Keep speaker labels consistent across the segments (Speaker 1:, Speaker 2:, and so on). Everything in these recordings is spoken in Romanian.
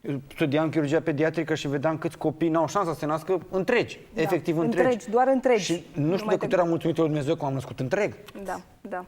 Speaker 1: Eu studiam chirurgia pediatrică și vedeam câți copii n-au șansa să se nască întregi, efectiv întregi.
Speaker 2: Doar întregi.
Speaker 1: Și nu știu de câte ori am mulțumit lui Dumnezeu că am născut întreg.
Speaker 2: Da, da.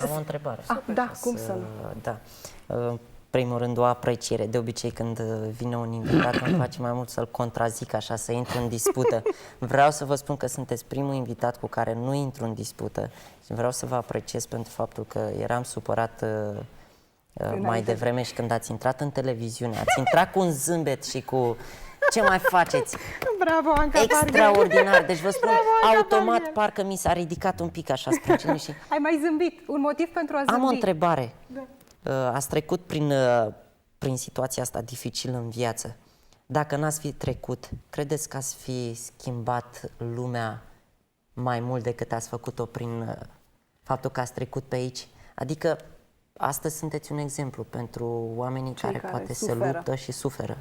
Speaker 3: Am o întrebare.
Speaker 2: Da, cum să nu?
Speaker 3: Da. În primul rând, o apreciere. De obicei, când vine un invitat, îmi place mai mult să-l contrazic așa, să intru în dispută. Vreau să vă spun că sunteți primul invitat cu care nu intru în dispută și vreau să vă apreciez pentru faptul că eram supărat mai devreme și când ați intrat în televiziune, ați intrat cu un zâmbet și cu ce mai faceți?
Speaker 2: Bravo, Anca.
Speaker 3: Extraordinar. Deci vă spun, automat parcă mi s-a ridicat un pic așa sprâncenul și...
Speaker 2: Ai mai zâmbit. Un motiv pentru a zâmbi.
Speaker 3: Am o întrebare. Ați trecut prin situația asta dificilă în viață. Dacă n-ați fi trecut, credeți că ați fi schimbat lumea mai mult decât ați făcut-o prin faptul că ați trecut pe aici? Adică astăzi sunteți un exemplu pentru oamenii care poate se luptă și suferă.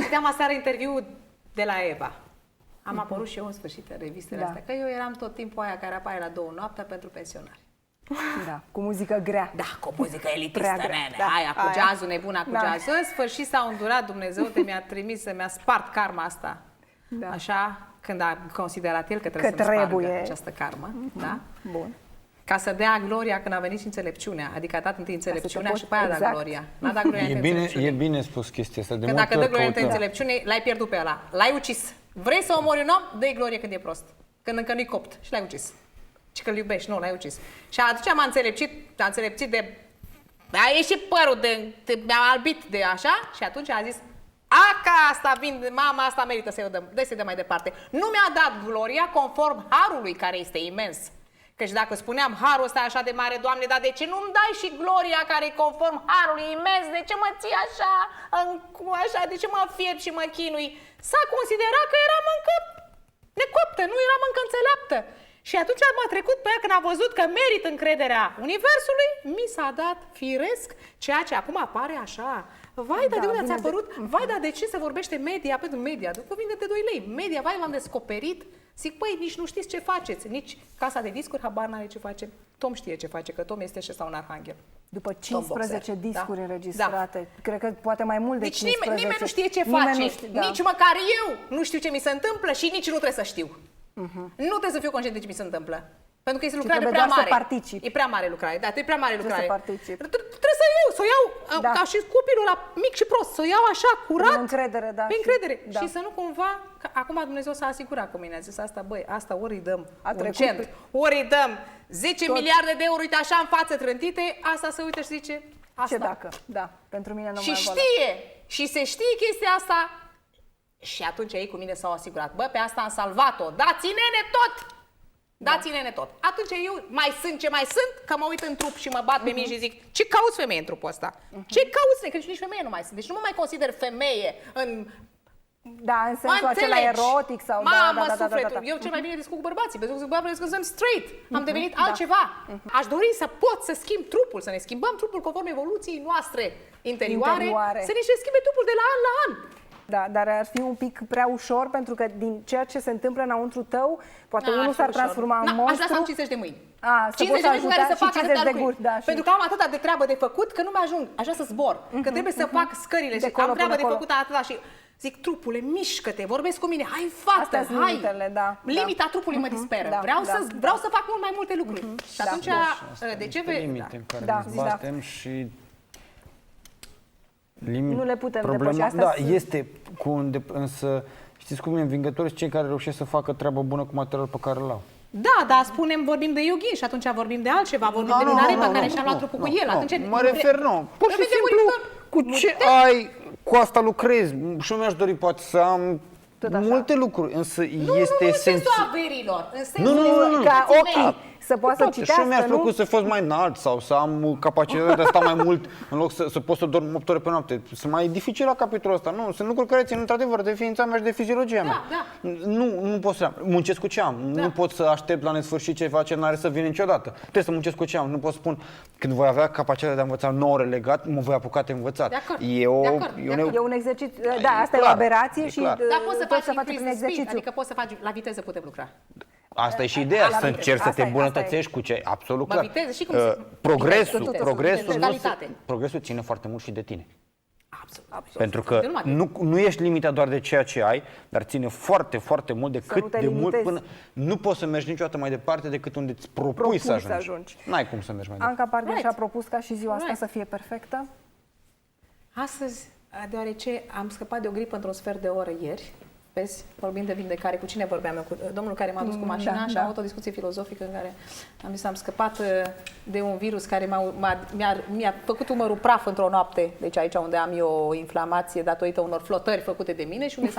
Speaker 4: Știam aseară interviul de la Eva. Am apărut și eu în sfârșit în revistele astea, că eu eram tot timpul aia care apare la 2 noaptea pentru pensionari.
Speaker 2: Da, cu muzică grea.
Speaker 4: Da, cu muzică elitistă, nene.
Speaker 2: Da,
Speaker 4: Aia cu jazzul, nebuna cu jazzul. În sfârșit s-a îndurat Dumnezeu de mi-a trimis să mi-a spart karma asta.
Speaker 2: Da.
Speaker 4: Așa, când a considerat el că trebuie să-mi spargă această karmă. Da?
Speaker 2: Bun.
Speaker 4: Ca să dea gloria când a venit și înțelepciunea. Adică a dat întâi înțelepciunea și pe aia a dat gloria. N-a dat gloria
Speaker 1: E bine spus chestia asta.
Speaker 4: Că dacă dă gloria întâi înțelepciune, l-ai pierdut pe ăla. L-ai ucis. Vrei să omori un om? Dă-i glorie când e prost. Când încă nu-i copt. Și l-ai ucis. Și că îl iubești, nu, l-ai ucis. Și atunci m-a înțelepțit de... A ieșit părul mi-a albit de așa și atunci a zis Aca asta vin, mama asta merită să-i dăm, să-i dăm mai departe. Nu mi-a dat gloria conform harului care este imens. Căci dacă spuneam harul ăsta e așa de mare, Doamne, dar de ce nu-mi dai și gloria care e conform harului imens? De ce mă ții așa, așa, de ce mă fierb și mă chinui? S-a considerat că eram încă necoptă, nu eram încă înțeleaptă. Și atunci m-a trecut pe ea când a văzut că merit încrederea Universului, mi s-a dat firesc ceea ce acum apare așa. Vai, dar de unde ați apărut? Vai, dar de ce se vorbește media? Pentru media, după vine de 2 lei. Media, vai, m-am descoperit. Zic, păi, nici nu știți ce faceți. Nici Casa de Discuri, habar n-are ce face. Tom știe ce face, că Tom este și ăsta un arhanghel.
Speaker 2: După 15 discuri înregistrate, cred că poate mai mult de
Speaker 4: deci
Speaker 2: 15.
Speaker 4: Nimeni nu știe ce face. Nici măcar eu nu știu ce mi se întâmplă și nici nu trebuie să știu. Nu trebuie să fiu conștient de ce mi se întâmplă. Pentru că este lucrare prea mare. E prea mare lucrare. Da, e prea mare lucrare. Trebuie să o iau ca și copilul ăla mic și prost, să o iau așa, curat.
Speaker 2: În încredere, da.
Speaker 4: Pe încredere. Și să nu cumva, că acum Dumnezeu s-a asigurat cu mine. A zis asta, băi, asta ori îi dăm un cent, ori îi dăm 10 miliarde de euro, uite așa în față trântite, asta se uită și zice, asta.
Speaker 2: Ce dacă? Da, pentru mine nu mai
Speaker 4: și știe, și se știe chestia asta. Și atunci ei cu mine s-au asigurat. Bă, pe asta am salvat-o. Dați-nene tot! Dați-nene tot. Atunci eu mai sunt ce mai sunt, că mă uit în trup și mă bat pe mine și zic ce cauți femeie în trupul ăsta? Ce cauți? Că nici femeie nu mai sunt. Deci nu mă mai consider femeie în...
Speaker 2: Da, în sensul acela erotic sau...
Speaker 4: Mamă, sufletul. Eu cel mai bine discut cu bărbații, pentru că sunt straight. Am devenit altceva. Aș dori să pot să schimb trupul, să ne schimbăm trupul conform evoluției noastre interioare. Să ne schimbe trupul de la an la an.
Speaker 2: Da, dar ar fi un pic prea ușor, pentru că din ceea ce se întâmplă înăuntru tău, poate unul s-ar transforma în monstru.
Speaker 4: Aș vrea să am 50 de mâini.
Speaker 2: 50 de mâini care să fac 50 de guri. Da,
Speaker 4: pentru că am atâta de treabă de făcut că nu mai ajung. Aș vrea să zbor. Că trebuie să fac scările și am treabă de făcut atâta și zic, trupule, mișcă-te, vorbesc cu mine, hai fată, hai. Limita trupului mă disperă. Vreau să fac mult mai multe lucruri. Și atunci, de ce vei?
Speaker 1: Limite în care ne zbatem și...
Speaker 2: Nu le putem depăși.
Speaker 1: Da, este însă știți cum e, învingători cei care reușesc să facă treabă bună cu materialul pe care îl au.
Speaker 4: Da, dar vorbim de yogin și atunci vorbim de altceva, vorbim de Minareva care și-a luat trupul cu el. Atunci
Speaker 1: mă refer, pur și simplu cu ce ai, cu asta lucrezi. Și eu mi-aș dori poate să am multe lucruri, însă este esențial.
Speaker 4: Nu în sensul averilor, în sensul
Speaker 2: ca ochii să poată să citească,
Speaker 1: și mi-aș plăcut să fost mai înalt sau să am capacitatea de a sta mai mult în loc să pot să dorm 8 ore pe noapte. Sunt mai dificil la capitolul ăsta. Nu, sunt lucruri care țin într-adevăr de ființa mea și de fiziologia mea. Nu pot să muncesc cu ce am. Nu pot să aștept la nesfârșit ceva ce n-are să vină niciodată. Trebuie să muncesc cu ce am. Nu pot să spun când voi avea capacitatea de a învăța 9 ore legat, mă voi apuca de învățat.
Speaker 4: E
Speaker 2: un exercițiu. Da, asta e o aberație și
Speaker 4: dar poți să faci
Speaker 2: prin exercițiu.
Speaker 4: Adică poți să faci la viteză putem lucra.
Speaker 1: Asta e și ideea, să încerci să
Speaker 2: Asta
Speaker 1: te
Speaker 2: e,
Speaker 1: îmbunătățești cu ce, absolut clar.
Speaker 4: viteză, și cum se-
Speaker 1: Progresul,
Speaker 4: calitate.
Speaker 1: progresul ține foarte mult și de tine.
Speaker 4: Absolut.
Speaker 1: Pentru că nu ești limitat doar de ceea ce ai, dar ține foarte, foarte mult de
Speaker 2: nu
Speaker 1: cât
Speaker 2: te
Speaker 1: de mult
Speaker 2: limitezi.
Speaker 1: până... Nu poți să mergi niciodată mai departe decât unde îți propui să ajungi. N-ai cum să mergi mai departe.
Speaker 2: Anca Parden
Speaker 4: Right.
Speaker 2: și-a propus ca și ziua asta
Speaker 4: Right.
Speaker 2: să fie perfectă.
Speaker 4: Astăzi, deoarece am scăpat de o gripă într-un sfert de oră ieri, vezi, vorbind de vindecare, cu cine vorbeam eu? Cu domnul care m-a dus cu mașina
Speaker 2: da,
Speaker 4: și
Speaker 2: da.
Speaker 4: am avut o discuție filozofică în care am zis, am scăpat de un virus care mi-a făcut umărul praf într-o noapte, deci aici unde am eu o inflamație datorită unor flotări făcute de mine și unde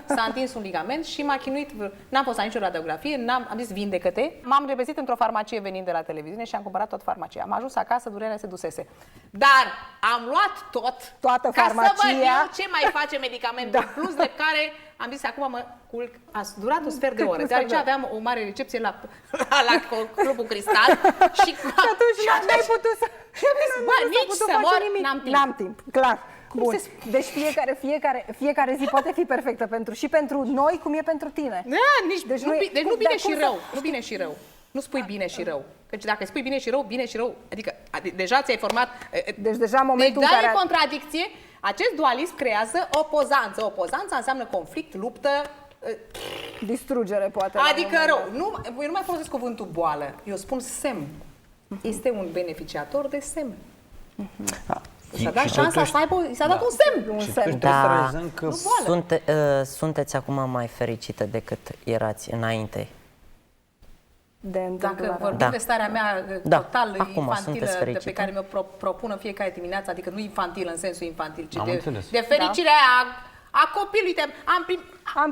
Speaker 4: s-a întins un ligament și m-a chinuit, n-am fost la nicio radiografie, am zis vindecă-te. M-am repezit într-o farmacie venind de la televiziune și am cumpărat tot farmacia. Am ajuns acasă, durerea se dusese. Dar am luat
Speaker 2: Toată
Speaker 4: ca să văd
Speaker 2: farmacia.
Speaker 4: eu ce mai face medicamentul, în plus de care am zis acum mă culc, a durat un sfert de oră, deoarece aveam o mare recepție la Clubul Cristal și
Speaker 2: N-ai putut să...
Speaker 4: bă, nici să mor, n-am timp.
Speaker 2: N-am timp, clar. Bun.
Speaker 4: se
Speaker 2: Deci fiecare zi poate fi perfectă pentru și pentru noi, cum e pentru tine.
Speaker 4: Da,
Speaker 2: Deci
Speaker 4: nu
Speaker 2: nu e-
Speaker 4: bine
Speaker 2: cum- dar
Speaker 4: și
Speaker 2: cum să-
Speaker 4: rău, nu bine și rău. Nu spui bine și rău. Căci dacă spui bine și rău, adică deja ți-ai format...
Speaker 2: Deci deja în momentul
Speaker 4: deci,
Speaker 2: în care...
Speaker 4: în contradicție, acest dualism creează opozanță. Opozanța înseamnă conflict, luptă,
Speaker 2: Distrugere, poate. la
Speaker 4: adică
Speaker 2: un moment
Speaker 4: rău.
Speaker 2: dat.
Speaker 4: Eu nu mai folosesc cuvântul boală, eu spun semn. Este un beneficiator de semn. S-a dat
Speaker 1: Și
Speaker 4: șansa
Speaker 1: totuși-
Speaker 4: să aibă, s-a dat un semn.
Speaker 2: Un
Speaker 1: Și
Speaker 2: semn.
Speaker 1: totuși trebuie să
Speaker 3: Da.
Speaker 1: realizăm că
Speaker 3: Sunteți acum mai fericită decât erați înainte.
Speaker 2: De
Speaker 4: Dacă
Speaker 2: întâmplare.
Speaker 4: vorbim
Speaker 3: Da.
Speaker 4: de starea mea
Speaker 3: Da,
Speaker 4: total
Speaker 3: acum
Speaker 4: infantilă
Speaker 3: sunteți
Speaker 4: pe
Speaker 3: fericită.
Speaker 4: care mi-o propun în fiecare dimineață, adică nu infantil în sensul infantil, ci
Speaker 1: Am
Speaker 4: de
Speaker 1: înțeles.
Speaker 4: fericirea a copilului. Uite, am
Speaker 2: Am primit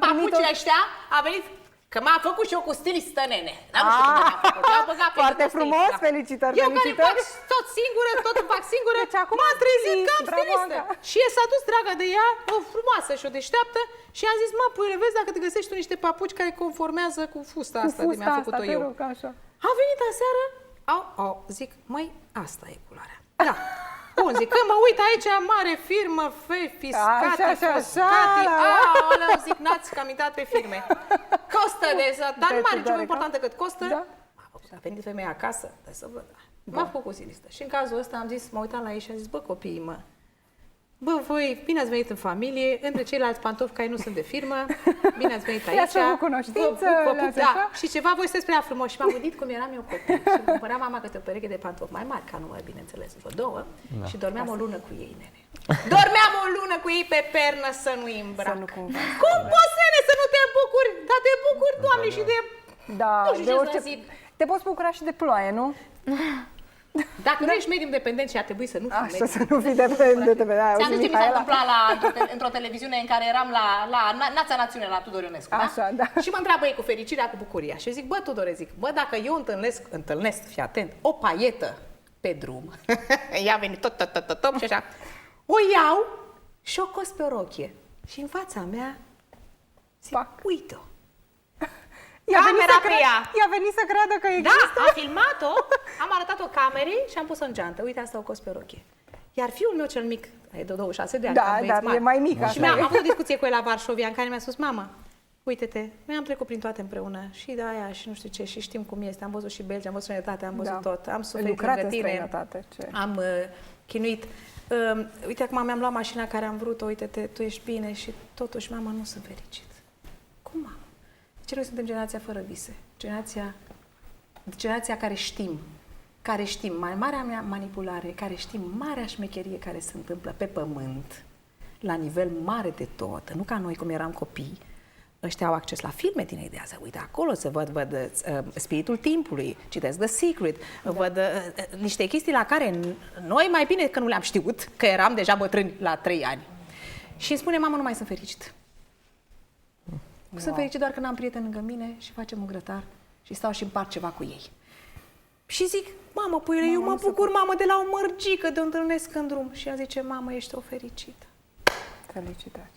Speaker 4: papucii
Speaker 2: o-
Speaker 4: ăștia, a venit, că m-a făcut și eu cu stilistă, nene. N-am știut cum m-a făcut, eu am băgat pe
Speaker 2: Foarte
Speaker 4: gâtul
Speaker 2: frumos,
Speaker 4: stilistă.
Speaker 2: felicitări,
Speaker 4: Eu care
Speaker 2: felicitări.
Speaker 4: fac tot singură, tot îmi fac singură,
Speaker 2: Deci acum
Speaker 4: m-a trezit că am
Speaker 2: bravo,
Speaker 4: stilistă.
Speaker 2: Anca.
Speaker 4: Și e s-a dus dragă de ea, o frumoasă și o deșteaptă și am zis, mă, puiule, vezi dacă te găsești tu niște papuci care conformează cu fusta
Speaker 2: Cu
Speaker 4: asta de mi-am
Speaker 2: fusta
Speaker 4: făcut-o
Speaker 2: asta, te
Speaker 4: eu.
Speaker 2: rog, așa.
Speaker 4: A venit aseară, zic, măi, asta e culoarea. Da. Bun, zic, că mă uit aici, mare firmă, fiscate,
Speaker 2: Așa,
Speaker 4: foscate,
Speaker 2: la.
Speaker 4: aoleu, zic, n-ați cam uitat pe firme. Costă dar nu mai are ceva important decât costă.
Speaker 2: Da.
Speaker 4: A venit femeia acasă, dai să văd. M-a făcut cu stilistă. Și în cazul ăsta am zis, mă uitam la ei și am zis, bă, copiii, mă, bă, voi, bine ați venit în familie, între ceilalți pantofi care nu sunt de firmă, bine ați venit aici.
Speaker 2: Le-ați făcut cunoștință, le-ați
Speaker 4: da.
Speaker 2: așa?
Speaker 4: Și ceva, voi sunteți prea frumos. Și m-am gândit cum eram eu copil. Și îmi cumpărea mama câte o pereche de pantofi mai mari, ca număr, bineînțeles, vreo două. Și dormeam o lună cu ei, nene. Dormeam o lună cu ei pe pernă să nu-i îmbrac.
Speaker 2: Să nu cumva.
Speaker 4: Cum poți, nene, să nu te bucuri? Dar te bucuri, Doamne, și de...
Speaker 2: Da,
Speaker 4: Nu știu
Speaker 2: de
Speaker 4: ce
Speaker 2: orice...
Speaker 4: să zic.
Speaker 2: Te poți bucura și de ploaie, nu?
Speaker 4: Dacă nu ești medium dependent și ar trebui să nu fii
Speaker 2: Așa,
Speaker 4: medium
Speaker 2: să nu fii dependent de pe da,
Speaker 4: Ți-am
Speaker 2: auzi,
Speaker 4: zis ce mi s-a
Speaker 2: Mihaela?
Speaker 4: întâmplat într-o televiziune în care eram la Nația Națiune, la Tudor Ionescu,
Speaker 2: Așa, da.
Speaker 4: Și mă întreabă ei cu fericirea, cu bucuria. Și eu zic, bă, Tudore, zic, bă, dacă eu întâlnesc, fii atent, o paietă pe drum, ea a venit tot și așa, o iau și o cos pe o rochie. Și în fața mea, zic,
Speaker 2: Pac.
Speaker 4: uite-o.
Speaker 2: I-a
Speaker 4: pe ea.
Speaker 2: venit să creadă că
Speaker 4: Da,
Speaker 2: există.
Speaker 4: am filmat-o, am arătat-o camerei și am pus-o în geantă. Uite, asta o cos pe rochie. Iar fiul meu cel mic, e de 26 de ani,
Speaker 2: Da,
Speaker 4: am băieți
Speaker 2: dar
Speaker 4: mari.
Speaker 2: e mai mic,
Speaker 4: Și
Speaker 2: așa
Speaker 4: am
Speaker 2: e.
Speaker 4: avut o discuție cu el la Varșovia în care mi-a spus, mamă, uite-te, noi am trecut prin toate împreună, și de aia și nu știu ce, și știm cum este, am văzut și Belgia, am văzut străinătate, am văzut tot, am suferit
Speaker 2: Lucrat
Speaker 4: lângă
Speaker 2: în
Speaker 4: tine,
Speaker 2: străinătate, ce?
Speaker 4: am chinuit. Uite, acum mi-am luat mașina care am vrut-o, uite-te, tu ești bine și totuși, mama, nu sunt fericit. Cum, mamă? Ce noi suntem generația fără vise, generația care știm mai marea mea manipulare, care știm marea șmecherie care se întâmplă pe pământ, la nivel mare de tot, nu ca noi cum eram copii. Ăștia au acces la filme din ideea să uite acolo, să văd Spiritul Timpului, citesc The Secret, văd niște chestii la care noi mai bine că nu le-am știut, că eram deja bătrâni la 3 ani. Și îmi spune, mamă, nu mai sunt fericit. Sunt fericit doar când am prieteni lângă mine și facem un grătar și stau și împart ceva cu ei. Și zic, mamă, puiule, eu mă bucur, mamă, de la o mărgică de o întâlnesc în drum. Și ea zice, mamă, ești o fericită.
Speaker 2: Felicitări.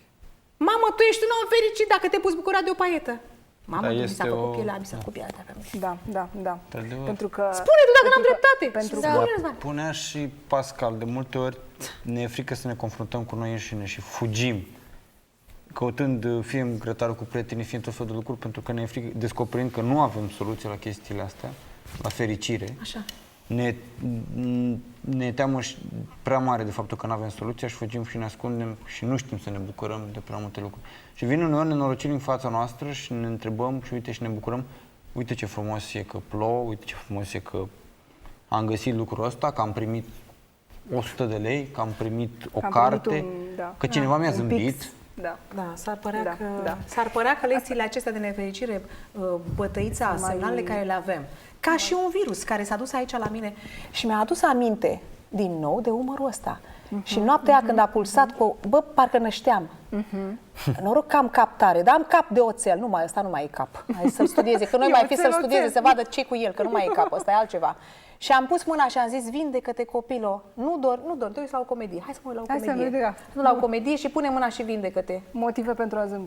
Speaker 4: Mamă, tu ești un om fericit dacă te poți bucura de o paietă. Mamă,
Speaker 1: Da,
Speaker 4: mi s-a
Speaker 1: este
Speaker 4: făcut
Speaker 1: o-
Speaker 4: pielea, mi s-a făcut pielea de pe
Speaker 2: Da, da, da.
Speaker 1: Într-adevăr.
Speaker 2: Pentru că...
Speaker 4: Spune tu dacă n-am dreptate.
Speaker 2: Pentru
Speaker 4: Da.
Speaker 2: că...
Speaker 4: Spune, Răzvan.
Speaker 1: Punea și Pascal, de multe ori ne e frică să ne confruntăm cu noi înșine și fugim. căutând fie în grătarul cu prietenii, fie în tot felul de lucruri, pentru că ne e frică, descoperind că nu avem soluție la chestiile astea, la fericire.
Speaker 4: Așa.
Speaker 1: Ne teamă prea mare de faptul că nu avem soluția și fugim și ne ascundem și nu știm să ne bucurăm de prea multe lucruri. Și vin uneori nenorociri în fața noastră și ne întrebăm și uite și ne bucurăm. Uite ce frumos e că plouă, uite ce frumos e că am găsit lucrul ăsta, că am primit 100 de lei, că am primit o carte, că cineva mi-a zâmbit.
Speaker 2: Da.
Speaker 4: Da, s-ar părea,
Speaker 2: Da,
Speaker 4: că,
Speaker 2: da.
Speaker 4: s-ar părea că lecțiile acestea de nefericire, bătăița, semnalele care le avem, ca și un virus care s-a dus aici la mine și mi-a adus aminte din nou de umărul ăsta. Și noaptea aia când a pulsat, bă, parcă nășteam. Noroc că am cap tare, dar am cap de oțel. Nu mai, ăsta nu mai e cap. Hai să-l studieze, că nu mai fi să-l studieze, să vadă ce cu el, că nu mai e cap, ăsta e altceva. Și am pus mâna și am zis, vindecă-te copilo, nu dormi, te uiți la o comedie. Hai să mă uit la o comedie. Nu la o comedie și pune mâna și vindecă-te.
Speaker 2: Motive pentru a zâmbi.